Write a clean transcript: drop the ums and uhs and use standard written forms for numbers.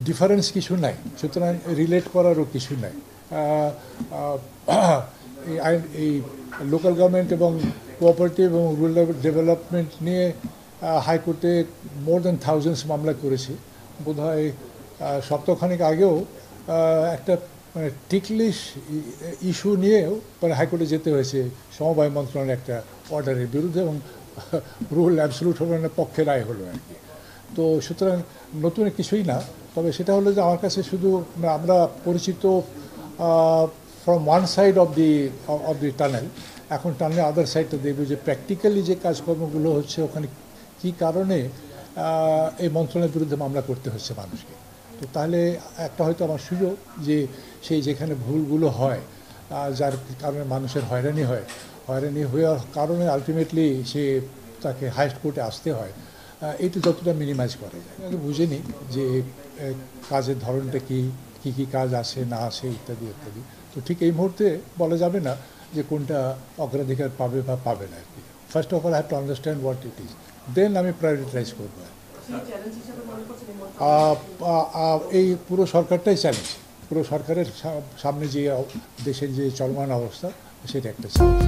Difference কিছু নাই, সুতরাং রিলেট করারও কিছু নাই। এই লোকাল গভর্নমেন্ট এবং কোঅপারেটিভ এবং রুরাল ডেভেলপমেন্ট নিয়ে হাইকোর্টে মোর দ্যান থাউজেন্ডস মামলা করেছি। বোধহয় সপ্তাহখানেক আগেও একটা মানে টিকলিশ ইস্যু নিয়েও মানে হাইকোর্টে যেতে হয়েছে সমবায় মন্ত্রণালয়ের একটা অর্ডারের বিরুদ্ধে, এবং রুল অ্যাবসলুট হলনের পক্ষে রায় হলো আর কি। তো সুতরাং নতুন কিছুই না, তবে সেটা হলো যে আমার কাছে শুধু আমরা পরিচিত from one side of the tunnel, এখন টানেলের আদার সাইডটা দেখবে যে প্র্যাকটিক্যালি যে কাজকর্মগুলো হচ্ছে ওখানে কী কারণে এই মন্ত্রণালয়ের বিরুদ্ধে মামলা করতে হচ্ছে মানুষকে। তো তাহলে একটা হয়তো আমার সুযোগ যে সেই যেখানে ভুলগুলো হয়, যার কারণে মানুষের হয়রানি হওয়ার কারণে আলটিমেটলি সে তাকে হাইস্ট কোর্টে আসতে হয়, এইটা যতটা মিনিমাইজ করা যায়। বুঝে নিই যে কাজের ধরনটা কী কী কাজ আছে না আছে ইত্যাদি ইত্যাদি। তো ঠিক এই মুহূর্তে বলা যাবে না যে কোনটা অগ্রাধিকার পাবে বা পাবে না আর কি। First of all I have to understand what it is, then আমি প্রায়োরিটাইজ করবো। এই পুরো সরকারটাই চ্যালেঞ্জ, পুরো সরকারের সামনে যে দেশের যে চলমান অবস্থা সেটা একটা চ্যালেঞ্জ।